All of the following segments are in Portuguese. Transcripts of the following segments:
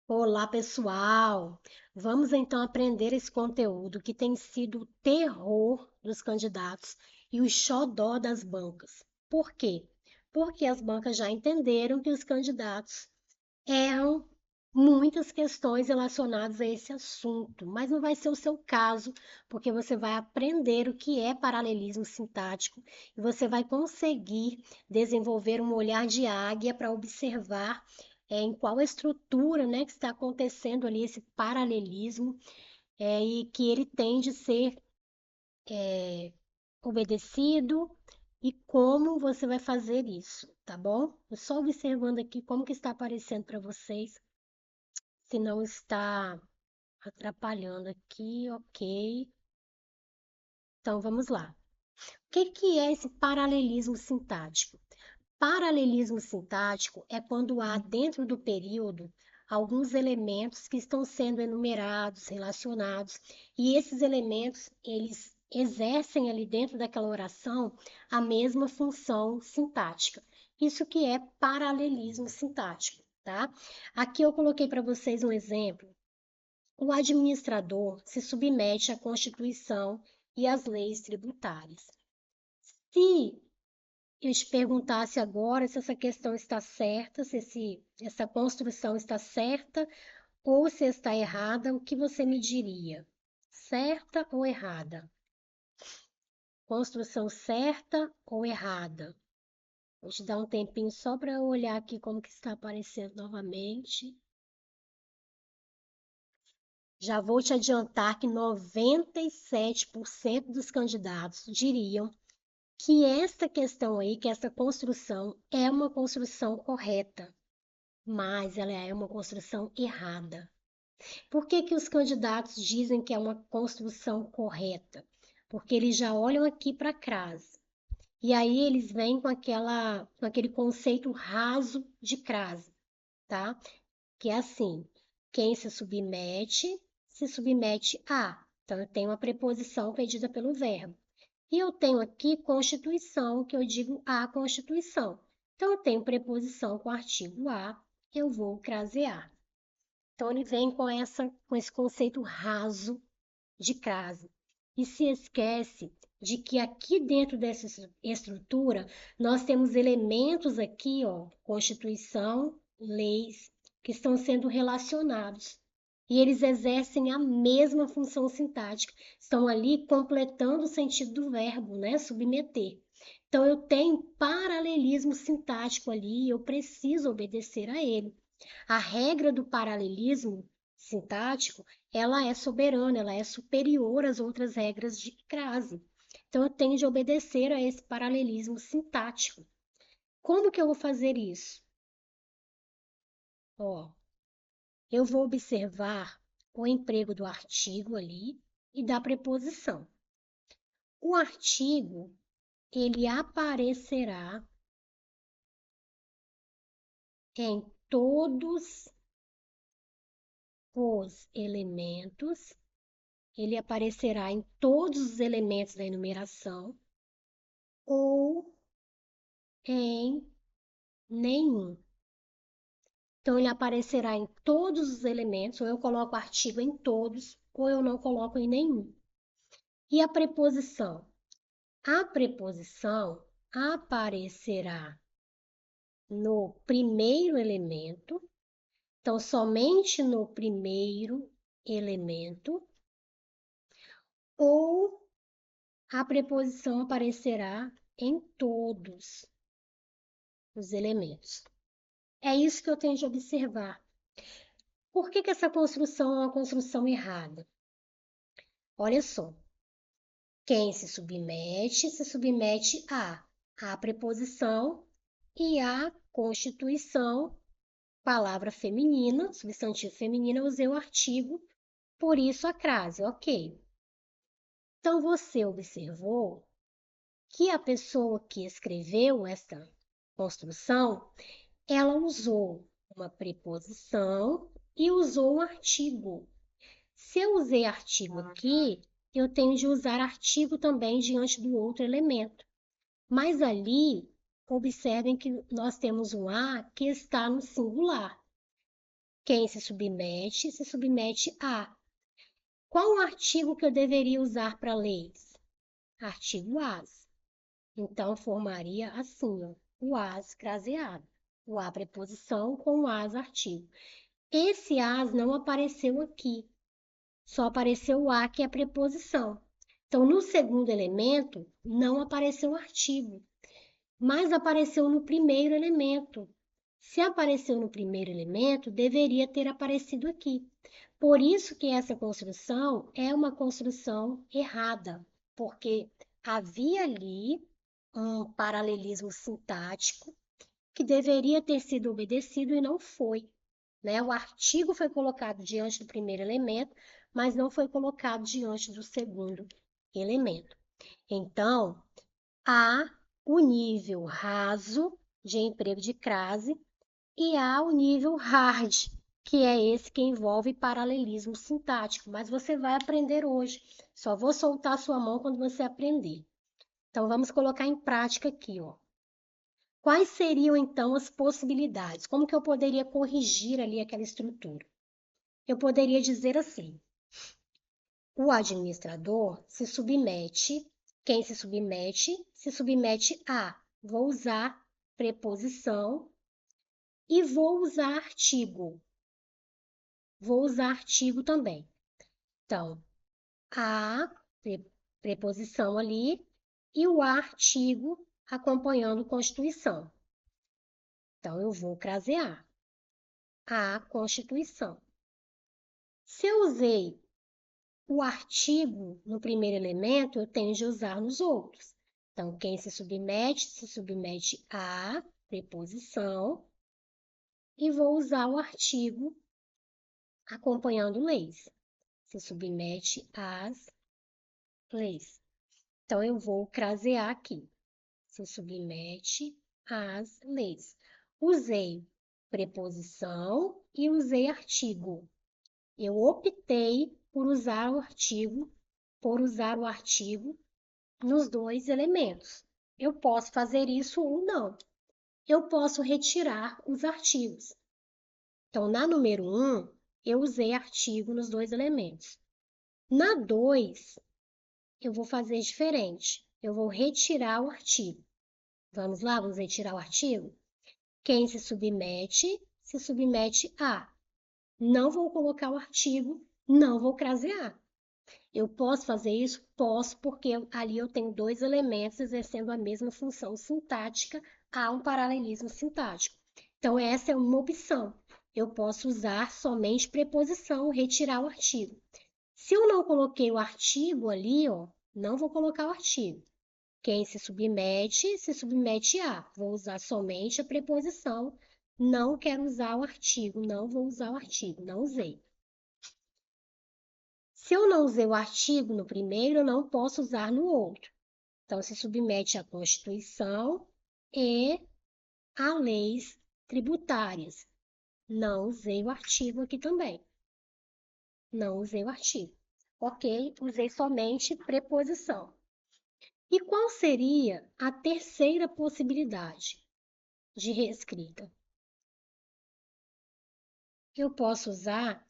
Olá, pessoal! Vamos então aprender esse conteúdo que tem sido o terror dos candidatos e o xodó das bancas. Por quê? Porque as bancas já entenderam que os candidatos erram muitas questões relacionadas a esse assunto, mas não vai ser o seu caso, porque você vai aprender o que é paralelismo sintático e você vai conseguir desenvolver um olhar de águia para observar em qual estrutura, né, que está acontecendo ali esse paralelismo e que ele tem de ser obedecido e como você vai fazer isso, tá bom? Eu só observando aqui como que está aparecendo para vocês, se não está atrapalhando aqui, ok. Então vamos lá. O que que é esse paralelismo sintático? Paralelismo sintático é quando há dentro do período alguns elementos que estão sendo enumerados, relacionados, e esses elementos eles exercem ali dentro daquela oração a mesma função sintática. Isso que é paralelismo sintático, tá? Aqui eu coloquei para vocês um exemplo. O administrador se submete à Constituição e às leis tributárias. Se eu te perguntasse agora se essa questão está certa, essa construção está certa ou se está errada, o que você me diria? Certa ou errada? Construção certa ou errada? Vou te dar um tempinho só para eu olhar aqui como que está aparecendo novamente. Já vou te adiantar que 97% dos candidatos diriam que esta questão aí, que essa construção é uma construção correta, mas ela é uma construção errada. Por que que os candidatos dizem que é uma construção correta? Porque eles já olham aqui para a crase. E aí eles vêm com aquele conceito raso de crase, tá? Que é assim, quem se submete a. Então eu tenho uma preposição pedida pelo verbo. E eu tenho aqui Constituição, que eu digo a Constituição. Então, eu tenho preposição com artigo a, eu vou crasear. Então, ele vem com esse conceito raso de crase. E se esquece de que aqui dentro dessa estrutura, nós temos elementos aqui, ó, Constituição, leis, que estão sendo relacionados. E eles exercem a mesma função sintática, estão ali completando o sentido do verbo, né? Submeter. Então, eu tenho paralelismo sintático ali e eu preciso obedecer a ele. A regra do paralelismo sintático, ela é soberana, ela é superior às outras regras de crase. Então, eu tenho de obedecer a esse paralelismo sintático. Como que eu vou fazer isso? Ó, eu vou observar o emprego do artigo ali e da preposição. O artigo, ele aparecerá em todos os elementos, ele aparecerá em todos os elementos da enumeração ou em nenhum. Então, ele aparecerá em todos os elementos, ou eu coloco artigo em todos, ou eu não coloco em nenhum. E a preposição? A preposição aparecerá no primeiro elemento, então somente no primeiro elemento, ou a preposição aparecerá em todos os elementos. É isso que eu tenho de observar. Por que que essa construção é uma construção errada? Olha só, quem se submete a preposição e a constituição, palavra feminina, substantivo feminino, eu usei o artigo, por isso a crase, ok. Então você observou que a pessoa que escreveu essa construção, ela usou uma preposição e usou um artigo. Se eu usei artigo aqui, eu tenho de usar artigo também diante do outro elemento. Mas ali, observem que nós temos um a que está no singular. Quem se submete a. Qual o artigo que eu deveria usar para leis? Artigo as. Então, formaria assim, ó, o as craseado. O a preposição com o as artigo. Esse as não apareceu aqui. Só apareceu o a, que é a preposição. Então, no segundo elemento, não apareceu o artigo, mas apareceu no primeiro elemento. Se apareceu no primeiro elemento, deveria ter aparecido aqui. Por isso que essa construção é uma construção errada, porque havia ali um paralelismo sintático que deveria ter sido obedecido e não foi, né? O artigo foi colocado diante do primeiro elemento, mas não foi colocado diante do segundo elemento. Então, há o nível raso de emprego de crase e há o nível hard, que é esse que envolve paralelismo sintático, mas você vai aprender hoje. Só vou soltar a sua mão quando você aprender. Então, vamos colocar em prática aqui, ó. Quais seriam, então, as possibilidades? Como que eu poderia corrigir ali aquela estrutura? Eu poderia dizer assim: o administrador se submete, quem se submete a. Vou usar preposição e vou usar artigo. Vou usar artigo também. Então, a preposição ali e o artigo acompanhando Constituição. Então, eu vou crasear a Constituição. Se eu usei o artigo no primeiro elemento, eu tenho de usar nos outros. Então, quem se submete à preposição e vou usar o artigo acompanhando leis. Se submete às leis. Então, eu vou crasear aqui. Se submete às leis. Usei preposição e usei artigo. Eu optei por usar o artigo nos dois elementos. Eu posso fazer isso ou não. Eu posso retirar os artigos. Então, na número 1, eu usei artigo nos dois elementos. Na 2, eu vou fazer diferente. Eu vou retirar o artigo. Vamos lá, vamos retirar o artigo? Quem se submete a. Não vou colocar o artigo, não vou crasear. Eu posso fazer isso? Posso, porque ali eu tenho dois elementos exercendo a mesma função sintática, há um paralelismo sintático. Então, essa é uma opção. Eu posso usar somente preposição, retirar o artigo. Se eu não coloquei o artigo ali, ó, não vou colocar o artigo. Quem se submete a. Vou usar somente a preposição. Não quero usar o artigo, não vou usar o artigo, não usei. Se eu não usei o artigo no primeiro, eu não posso usar no outro. Então, se submete à Constituição e a leis tributárias. Não usei o artigo aqui também. Não usei o artigo. Ok, usei somente preposição. E qual seria a terceira possibilidade de reescrita? Eu posso usar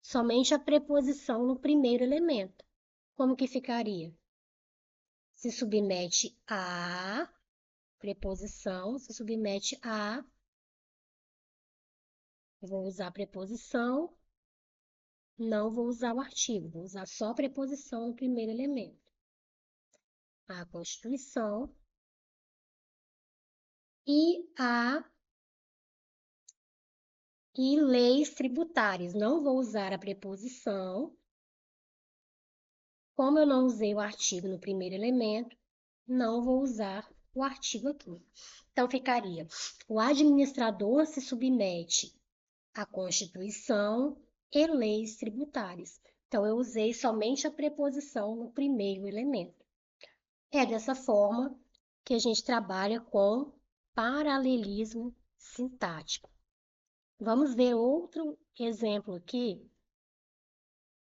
somente a preposição no primeiro elemento. Como que ficaria? Se submete a, preposição, se submete a, eu vou usar a preposição, não vou usar o artigo, vou usar só a preposição no primeiro elemento. A Constituição e leis tributárias. Não vou usar a preposição. Como eu não usei o artigo no primeiro elemento, não vou usar o artigo aqui. Então, ficaria: o administrador se submete à Constituição e leis tributárias. Então, eu usei somente a preposição no primeiro elemento. É dessa forma que a gente trabalha com paralelismo sintático. Vamos ver outro exemplo aqui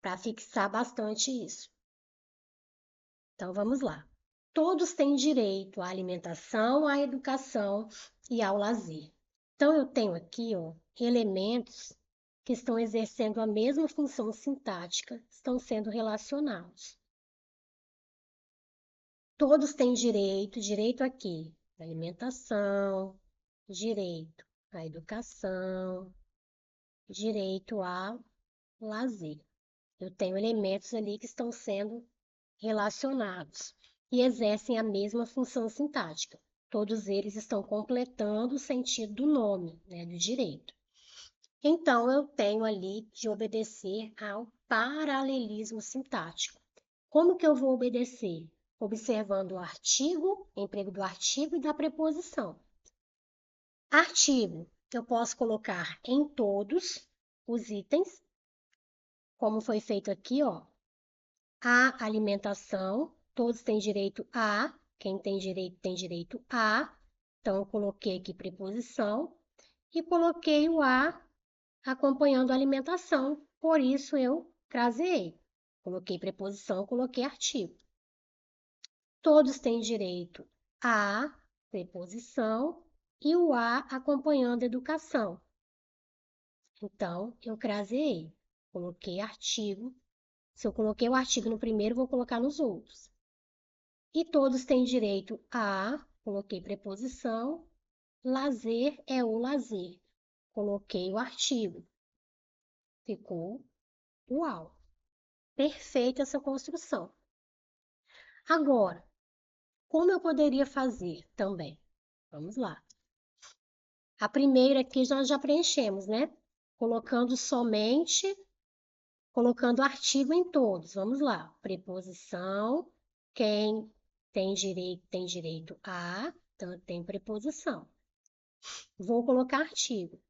para fixar bastante isso. Então, vamos lá. Todos têm direito à alimentação, à educação e ao lazer. Então, eu tenho aqui, ó, elementos que estão exercendo a mesma função sintática estão sendo relacionados. Todos têm direito a quê? À alimentação, direito à educação, direito ao lazer. Eu tenho elementos ali que estão sendo relacionados e exercem a mesma função sintática. Todos eles estão completando o sentido do nome, né, do direito. Então, eu tenho ali de obedecer ao paralelismo sintático. Como que eu vou obedecer? Observando o artigo, emprego do artigo e da preposição. Artigo, eu posso colocar em todos os itens, como foi feito aqui, ó. A alimentação, todos têm direito a, quem tem direito a. Então, eu coloquei aqui preposição e coloquei o a acompanhando a alimentação, por isso eu craseei. Coloquei preposição, coloquei artigo. Todos têm direito à preposição e o a acompanhando a educação. Então, eu craseei. Coloquei artigo. Se eu coloquei o artigo no primeiro, vou colocar nos outros. E todos têm direito a, coloquei preposição, lazer é o lazer. Coloquei o artigo. Ficou uau. Perfeita essa construção. Agora, como eu poderia fazer também? Vamos lá. A primeira aqui nós já preenchemos, né? Colocando artigo em todos. Vamos lá. Preposição, quem tem direito a, então tem preposição. Vou colocar artigo.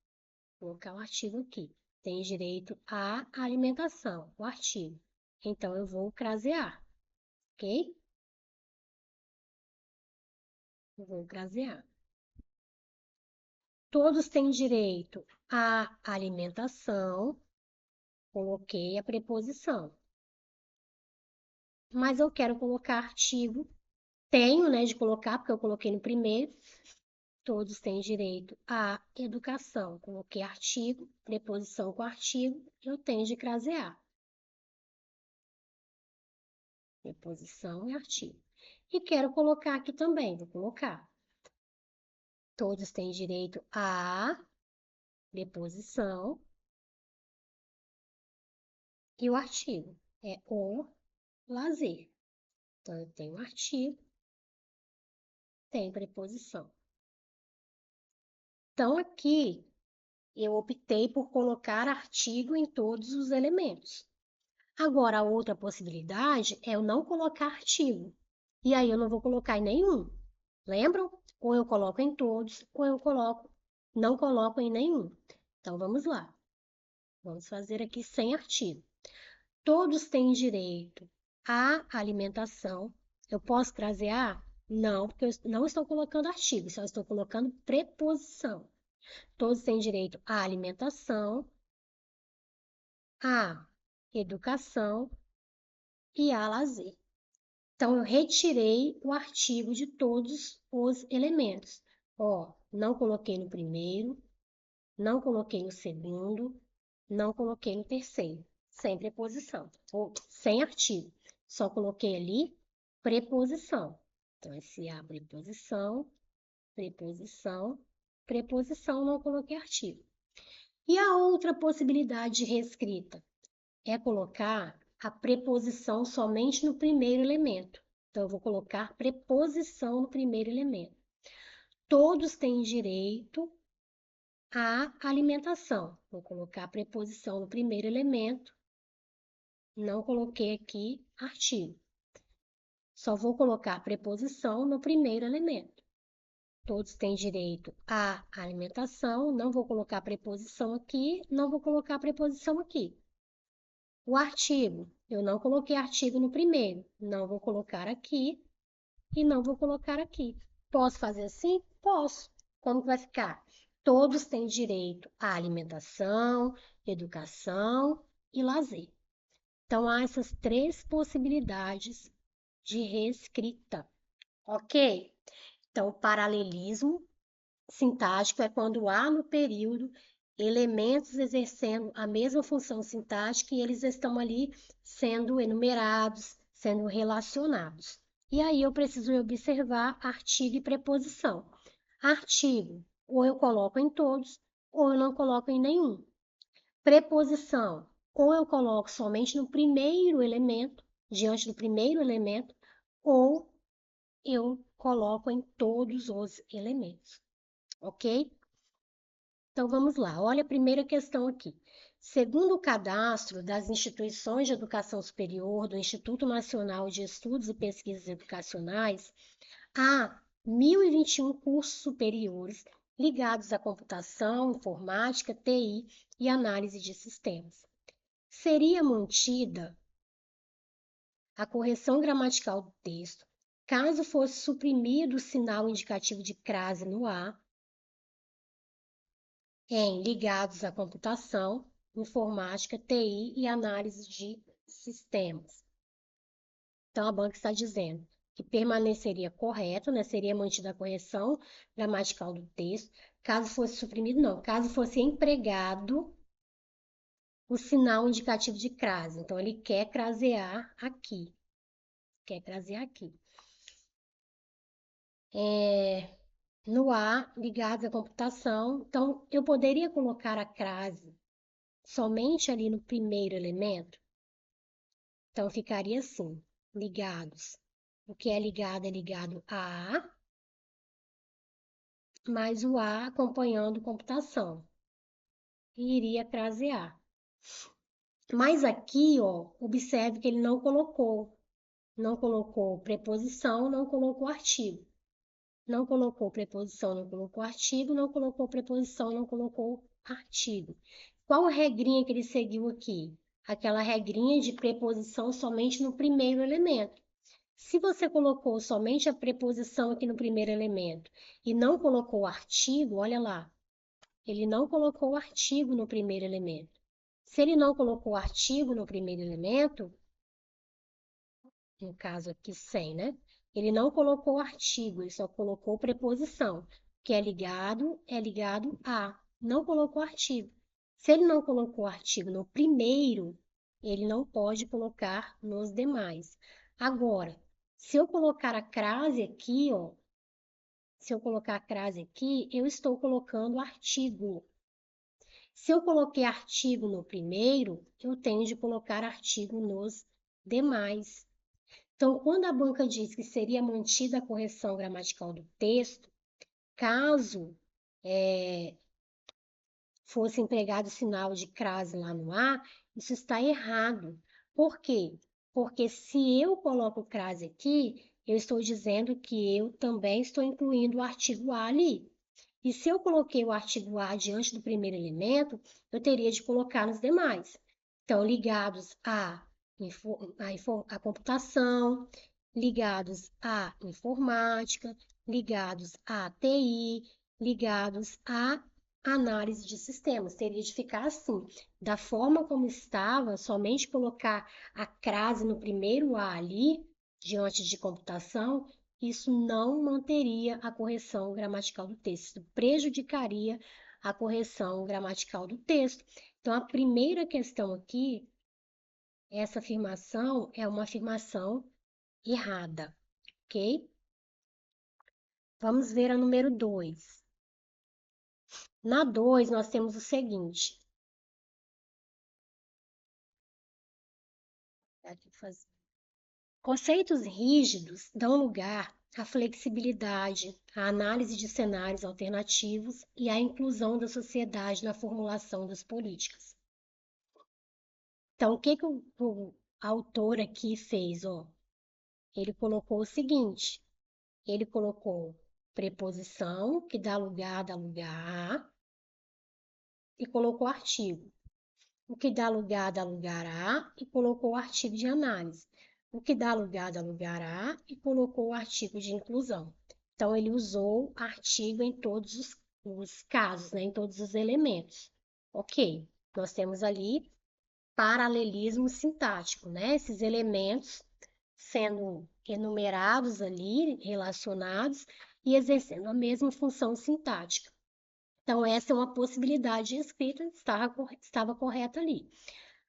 Vou colocar o artigo aqui. Tem direito à alimentação, o artigo. Então, eu vou crasear, ok? Eu vou crasear. Todos têm direito à alimentação. Coloquei a preposição. Mas eu quero colocar artigo. Tenho, né, de colocar, porque eu coloquei no primeiro. Todos têm direito à educação. Coloquei artigo, preposição com artigo. Eu tenho de crasear. Preposição e artigo. E quero colocar aqui também, vou colocar. Todos têm direito à preposição e o artigo. É o lazer. Então, eu tenho artigo, tem preposição. Então, aqui, eu optei por colocar artigo em todos os elementos. Agora, a outra possibilidade é eu não colocar artigo. E aí, eu não vou colocar em nenhum. Lembram? Ou eu coloco em todos, ou eu não coloco em nenhum. Então, vamos lá. Vamos fazer aqui sem artigo. Todos têm direito à alimentação. Eu posso crasear? Não, porque eu não estou colocando artigo, só estou colocando preposição. Todos têm direito à alimentação, à educação e a lazer. Então, eu retirei o artigo de todos os elementos. Ó, não coloquei no primeiro, não coloquei no segundo, não coloquei no terceiro, sem preposição, ou sem artigo. Só coloquei ali preposição. Então, esse a preposição, preposição, preposição, não coloquei artigo. E a outra possibilidade de reescrita é colocar a preposição somente no primeiro elemento. Então, eu vou colocar preposição no primeiro elemento. Todos têm direito à alimentação. Vou colocar a preposição no primeiro elemento. Não coloquei aqui artigo. Só vou colocar preposição no primeiro elemento. Todos têm direito à alimentação. Não vou colocar preposição aqui, não vou colocar preposição aqui. O artigo, eu não coloquei artigo no primeiro, não vou colocar aqui e não vou colocar aqui. Posso fazer assim? Posso. Como que vai ficar? Todos têm direito à alimentação, educação e lazer. Então, há essas três possibilidades de reescrita, ok? Então, o paralelismo sintático é quando há no período elementos exercendo a mesma função sintática e eles estão ali sendo enumerados, sendo relacionados. E aí eu preciso observar artigo e preposição. Artigo, ou eu coloco em todos, ou eu não coloco em nenhum. Preposição, ou eu coloco somente no primeiro elemento, diante do primeiro elemento, ou eu coloco em todos os elementos, ok? Então vamos lá, olha a primeira questão aqui. Segundo o cadastro das instituições de educação superior do Instituto Nacional de Estudos e Pesquisas Educacionais, há 1.021 cursos superiores ligados à computação, informática, TI e análise de sistemas. Seria mantida a correção gramatical do texto caso fosse suprimido o sinal indicativo de crase no A em ligados à computação, informática, TI e análise de sistemas. Então, a banca está dizendo que permaneceria correto, né? Seria mantida a correção gramatical do texto, caso fosse suprimido, não, caso fosse empregado o sinal indicativo de crase. Então, ele quer crasear aqui. Quer crasear aqui. No A, ligado à computação. Então, eu poderia colocar a crase somente ali no primeiro elemento? Então, ficaria assim, ligados. O que é ligado a A, mais o A acompanhando computação. E iria crasear. Mas aqui, ó, observe que ele não colocou. Não colocou preposição, não colocou artigo. Não colocou preposição, não colocou artigo, não colocou preposição, não colocou artigo. Qual a regrinha que ele seguiu aqui? Aquela regrinha de preposição somente no primeiro elemento. Se você colocou somente a preposição aqui no primeiro elemento e não colocou o artigo, olha lá, ele não colocou o artigo no primeiro elemento. Se ele não colocou o artigo no primeiro elemento, no caso aqui sem, né? Ele não colocou o artigo, ele só colocou preposição, que é ligado a, não colocou artigo. Se ele não colocou artigo no primeiro, ele não pode colocar nos demais. Agora, se eu colocar a crase aqui, ó, se eu colocar a crase aqui, eu estou colocando artigo. Se eu coloquei artigo no primeiro, eu tenho de colocar artigo nos demais. Então, quando a banca diz que seria mantida a correção gramatical do texto, caso fosse empregado o sinal de crase lá no A, isso está errado. Por quê? Porque se eu coloco crase aqui, eu estou dizendo que eu também estou incluindo o artigo A ali. E se eu coloquei o artigo A diante do primeiro elemento, eu teria de colocar nos demais. Então, ligados à computação, ligados à informática, ligados à TI, ligados à análise de sistemas. Teria de ficar assim, da forma como estava, somente colocar a crase no primeiro A ali, diante de computação, isso não manteria a correção gramatical do texto, prejudicaria a correção gramatical do texto. Então, a primeira questão aqui, essa afirmação é uma afirmação errada, ok? Vamos ver a número 2. Na 2, nós temos o seguinte. Conceitos rígidos dão lugar à flexibilidade, à análise de cenários alternativos e à inclusão da sociedade na formulação das políticas. Então, o que o autor aqui fez? Ó? Ele colocou o seguinte, ele colocou preposição, que dá lugar a, e colocou artigo. O que dá lugar a, e colocou o artigo de análise. O que dá lugar a, e colocou o artigo de inclusão. Então, ele usou artigo em todos os casos, né? Em todos os elementos. Ok, nós temos ali paralelismo sintático, né? Esses elementos sendo enumerados ali, relacionados e exercendo a mesma função sintática. Então, essa é uma possibilidade escrita, estava correta ali.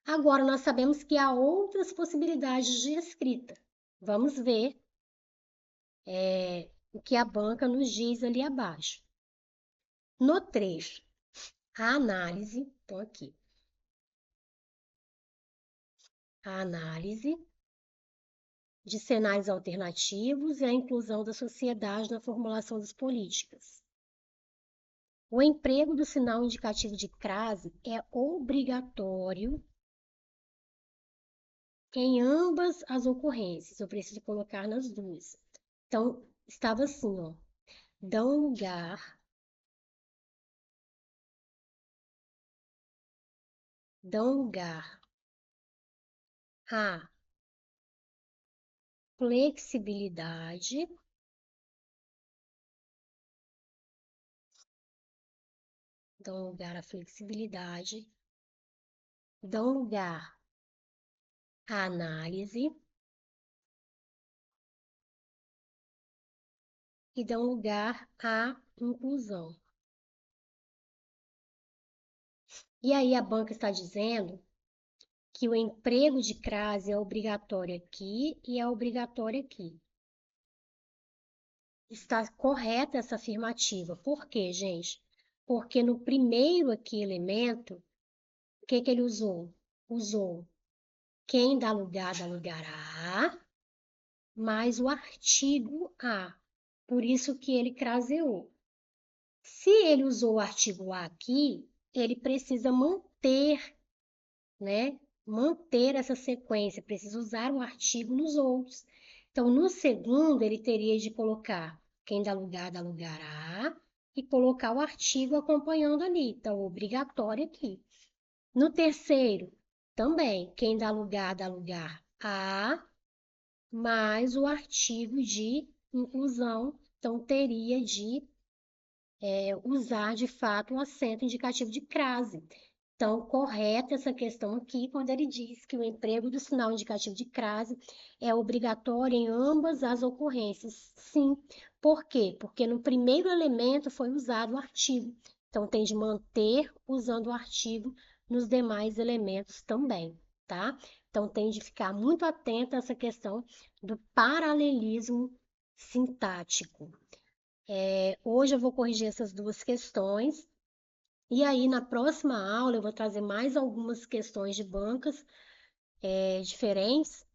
Agora, nós sabemos que há outras possibilidades de escrita. Vamos ver o que a banca nos diz ali abaixo. No trecho, a análise, então aqui, a análise de cenários alternativos e a inclusão da sociedade na formulação das políticas. O emprego do sinal indicativo de crase é obrigatório em ambas as ocorrências. Eu preciso colocar nas duas. Então, estava assim, ó. Dão lugar à flexibilidade, dão lugar à flexibilidade, dão lugar à análise e dão lugar à inclusão. E aí a banca está dizendo que o emprego de crase é obrigatório aqui e é obrigatório aqui. Está correta essa afirmativa. Por quê, gente? Porque no primeiro aqui elemento, o que ele usou? Usou quem dá lugar a, mais o artigo a. Por isso que ele craseou. Se ele usou o artigo a aqui, ele precisa manter, né? Manter essa sequência, precisa usar o artigo nos outros. Então, no segundo, ele teria de colocar quem dá lugar a e colocar o artigo acompanhando ali. Então, obrigatório aqui. No terceiro, também, quem dá lugar a mais o artigo de inclusão. Então, teria de usar de fato o acento indicativo de crase. Então, correta essa questão aqui, quando ele diz que o emprego do sinal indicativo de crase é obrigatório em ambas as ocorrências. Sim. Por quê? Porque no primeiro elemento foi usado o artigo. Então, tem de manter usando o artigo nos demais elementos também, tá? Então, tem de ficar muito atento a essa questão do paralelismo sintático. Hoje eu vou corrigir essas duas questões. E aí, na próxima aula, eu vou trazer mais algumas questões de bancas diferentes,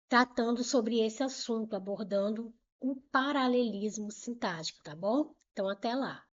tratando sobre esse assunto, abordando o paralelismo sintático, tá bom? Então, até lá!